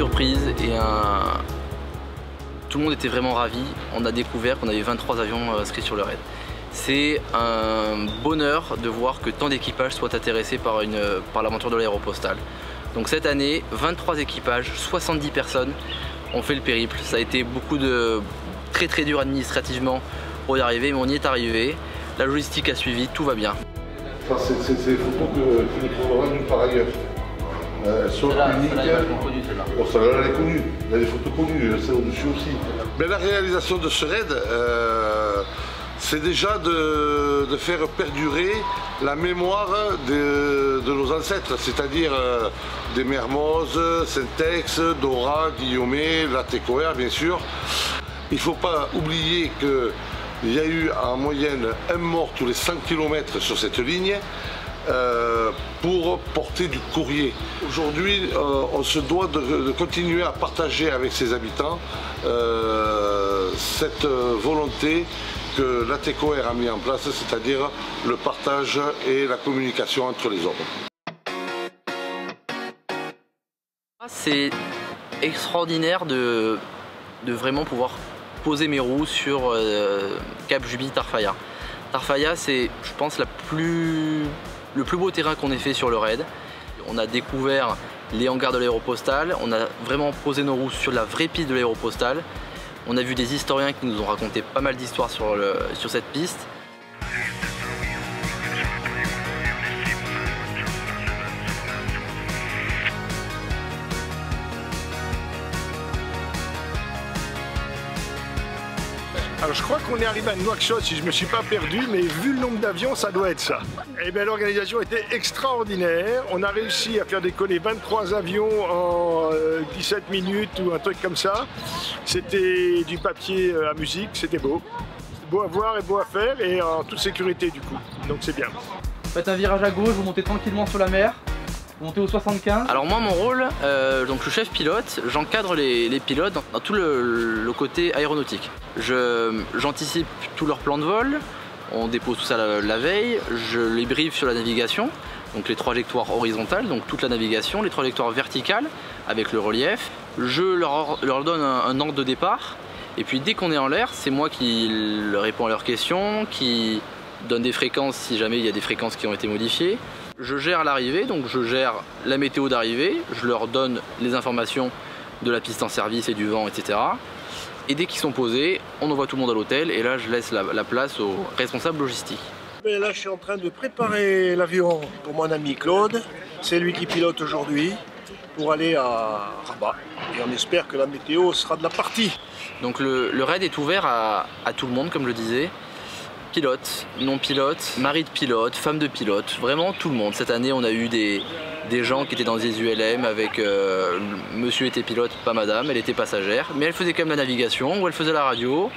surprise et tout le monde était vraiment ravi. On a découvert qu'on avait 23 avions inscrits sur le raid. C'est un bonheur de voir que tant d'équipages soient intéressés par l'aventure de l'Aéropostale. Donc cette année, 23 équipages, 70 personnes ont fait le périple. Ça a été beaucoup de très dur administrativement pour y arriver, mais on y est arrivé. La logistique a suivi, tout va bien. Enfin, c'est des photos qui nous trouveront nulle part ailleurs. Elles sont uniques. Bon, celle-là, elle est connue. Il y a des photos connues, celle au-dessus aussi. Mais la réalisation de ce raid, c'est déjà de faire perdurer la mémoire de nos ancêtres, c'est-à-dire des Mermoz, Syntex, Dora, Guillaumet, la TECOR bien sûr. Il ne faut pas oublier qu'il y a eu en moyenne un mort tous les 100 km sur cette ligne pour porter du courrier. Aujourd'hui, on se doit de continuer à partager avec ses habitants cette volonté que la TECOR a mis en place, c'est-à-dire le partage et la communication entre les ordres. C'est extraordinaire de vraiment pouvoir poser mes roues sur Cap Juby Tarfaya. Tarfaya, c'est, je pense, le plus beau terrain qu'on ait fait sur le raid. On a découvert les hangars de l'Aéropostale, on a vraiment posé nos roues sur la vraie piste de l'Aéropostale. On a vu des historiens qui nous ont raconté pas mal d'histoires sur cette piste. Alors je crois qu'on est arrivé à Nouakchott si je ne me suis pas perdu, mais vu le nombre d'avions, ça doit être ça. Et bien l'organisation était extraordinaire. On a réussi à faire décoller 23 avions en 17 minutes ou un truc comme ça. C'était du papier à musique, c'était beau. C'était beau à voir et beau à faire et en toute sécurité du coup. Donc c'est bien. Faites un virage à gauche, vous montez tranquillement sur la mer. Vous montez au 75. Alors moi mon rôle, donc je suis chef pilote, j'encadre les pilotes dans tout le côté aéronautique. J'anticipe tous leurs plans de vol, on dépose tout ça la veille, je les briefe sur la navigation, donc les trajectoires horizontales, donc toute la navigation, les trajectoires verticales avec le relief. Je leur donne un ordre de départ et puis dès qu'on est en l'air, c'est moi qui réponds à leurs questions, qui donne des fréquences si jamais il y a des fréquences qui ont été modifiées. Je gère l'arrivée, donc je gère la météo d'arrivée, je leur donne les informations de la piste en service et du vent, etc. Et dès qu'ils sont posés, on envoie tout le monde à l'hôtel et là je laisse la place aux responsables logistiques. Et là je suis en train de préparer l'avion pour mon ami Claude, c'est lui qui pilote aujourd'hui pour aller à Rabat et on espère que la météo sera de la partie. Donc le raid est ouvert à tout le monde comme je le disais. Pilote, non-pilote, mari de pilote, femme de pilote, vraiment tout le monde. Cette année, on a eu des gens qui étaient dans des ULM avec monsieur était pilote, pas madame, elle était passagère, mais elle faisait quand même la navigation ou elle faisait la radio.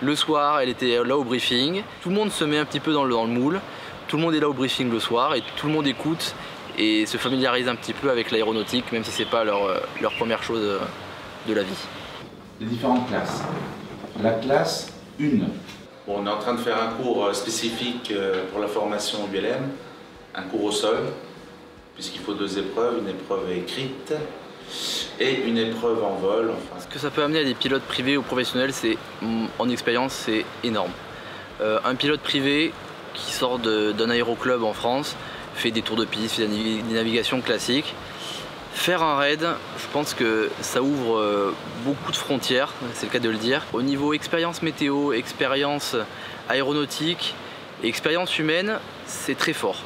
Le soir, elle était là au briefing. Tout le monde se met un petit peu dans le moule. Tout le monde est là au briefing le soir et tout le monde écoute et se familiarise un petit peu avec l'aéronautique, même si c'est pas leur première chose de la vie. Les différentes classes. La classe 1. Bon, on est en train de faire un cours spécifique pour la formation ULM, un cours au sol, puisqu'il faut 2 épreuves, une épreuve écrite et une épreuve en vol. Enfin. Ce que ça peut amener à des pilotes privés ou professionnels, en expérience, c'est énorme. Un pilote privé qui sort d'un aéroclub en France, fait des tours de piste, fait des navigations classiques. Faire un raid, je pense que ça ouvre beaucoup de frontières, c'est le cas de le dire. Au niveau expérience météo, expérience aéronautique et expérience humaine, c'est très fort.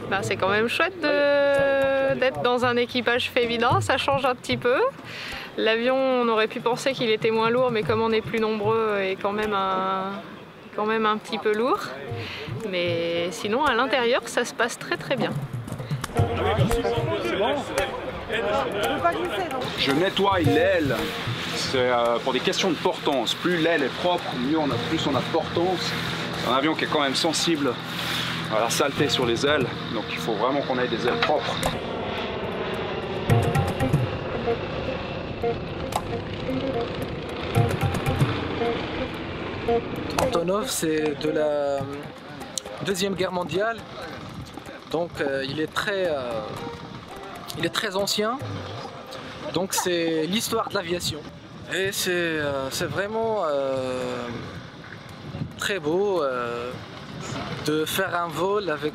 Ben, c'est quand même chouette d'être dans un équipage féminin, ça change un petit peu. L'avion, on aurait pu penser qu'il était moins lourd, mais comme on est plus nombreux, est quand même un petit peu lourd. Mais sinon, à l'intérieur, ça se passe très très bien. Je nettoie l'aile, c'est pour des questions de portance. Plus l'aile est propre, mieux plus on a de portance. C'est un avion qui est quand même sensible à la saleté sur les ailes, donc il faut vraiment qu'on ait des ailes propres. Antonov, c'est de la Deuxième Guerre mondiale. Donc il est très ancien. Donc c'est l'histoire de l'aviation. Et c'est vraiment très beau de faire un vol avec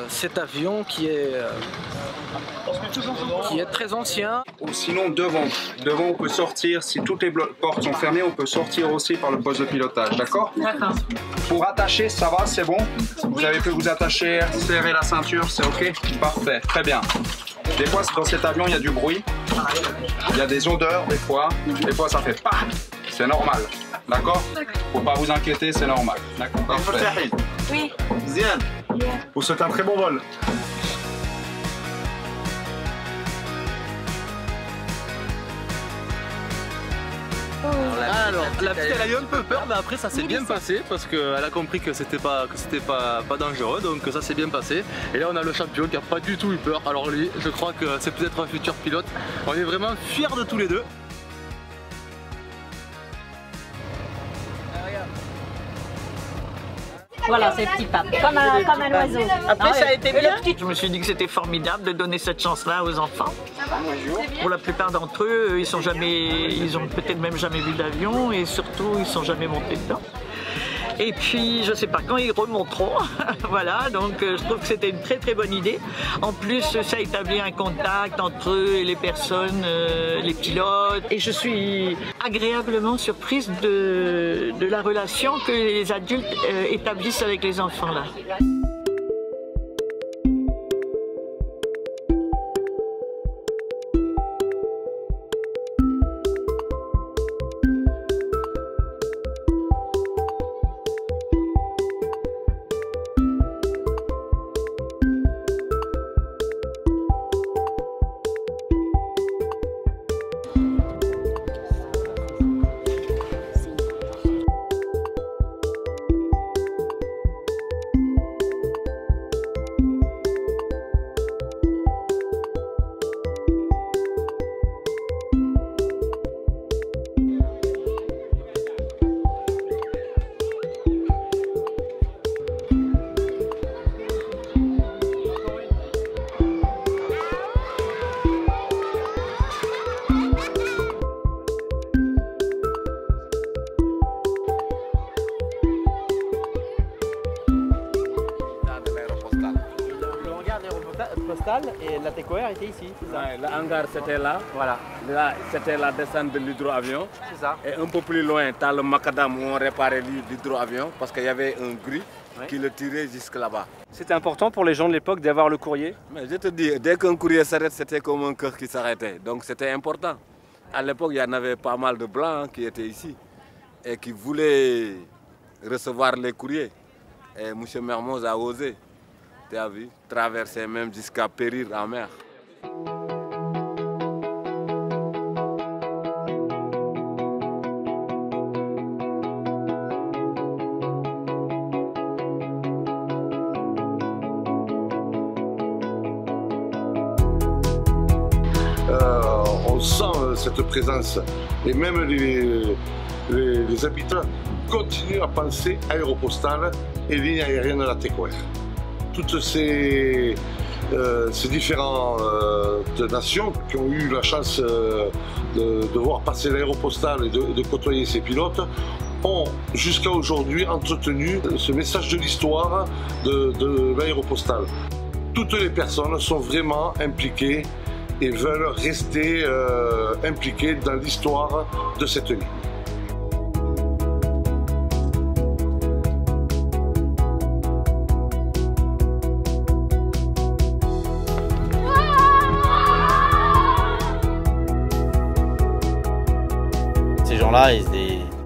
cet avion qui est très ancien. Ou sinon devant on peut sortir, si toutes les portes sont fermées, on peut sortir aussi par le poste de pilotage, d'accord? D'accord. Pour attacher, ça va, c'est bon? Vous avez pu vous attacher, serrer la ceinture, c'est ok? Parfait, très bien. Des fois dans cet avion il y a du bruit, il y a des odeurs des fois ça fait pas, c'est normal, d'accord? Faut pas vous inquiéter, c'est normal, d'accord? Parfait. Oui. Ziane, vous souhaitez un très bon vol. Alors, la petite elle a eu un peu peur, mais après ça s'est bien passé parce qu'elle a compris que c'était pas dangereux, donc ça s'est bien passé. Et là on a le champion qui a pas du tout eu peur. Alors lui, je crois que c'est peut-être un futur pilote. On est vraiment fiers de tous les deux. Voilà, ces petits papes, comme un oiseau. Après, ça a été bien. Je me suis dit que c'était formidable de donner cette chance-là aux enfants. Pour la plupart d'entre eux, ils ont peut-être même jamais vu d'avion et surtout, ils ne sont jamais montés dedans. Et puis, je ne sais pas quand ils remonteront. Voilà, donc je trouve que c'était une très très bonne idée. En plus, ça établit un contact entre eux et les personnes, les pilotes. Et je suis agréablement surprise de la relation que les adultes établissent avec les enfants là. Et la TECOR était ici, c'est ça? Ouais, l'hangar c'était là. Voilà. Là, c'était la descente de l'hydroavion. C'est ça. Et un peu plus loin, tu as le macadam où on réparait l'hydroavion parce qu'il y avait un grue qui le tirait jusque là-bas. C'était important pour les gens de l'époque d'avoir le courrier? Mais je te dis, dès qu'un courrier s'arrête, c'était comme un cœur qui s'arrêtait. Donc c'était important. À l'époque, il y en avait pas mal de blancs qui étaient ici et qui voulaient recevoir les courriers. Et M. Mermoz a osé. Tu as vu, traverser même jusqu'à périr en mer. On sent cette présence et même les habitants continuent à penser aéropostale et ligne aérienne de la TECOR. Toutes ces différentes nations qui ont eu la chance de voir passer l'aéropostale et de côtoyer ces pilotes ont jusqu'à aujourd'hui entretenu ce message de l'histoire de l'aéropostale. Toutes les personnes sont vraiment impliquées et veulent rester impliquées dans l'histoire de cette ligne. Ces gens-là,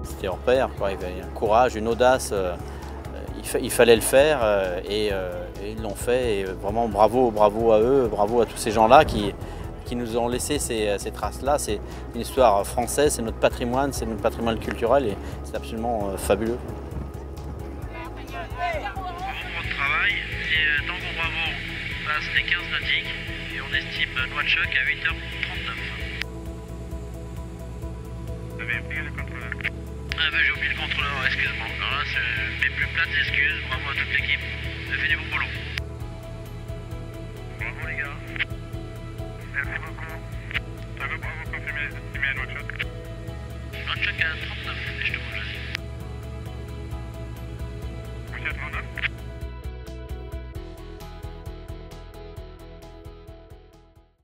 c'était leur père, quoi. Il y avait un courage, une audace, il fallait le faire et ils l'ont fait. Et vraiment bravo à eux, bravo à tous ces gens-là qui nous ont laissé ces traces-là. C'est une histoire française, c'est notre patrimoine culturel et c'est absolument fabuleux. Travail, et Tango Bravo passe les 15 nautiques et on estime noix de choc à 8h39. Vous avez oublié le contrôleur? Ah ben j'ai oublié le contrôleur, excuse-moi. Alors là, c'est mes plus plates excuses, bravo à toute l'équipe. Elle fait du bon boulot. les gars. Merci beaucoup. Tango Bravo confirmé, estimé à Nouakchott. Nouakchott à 39, et je te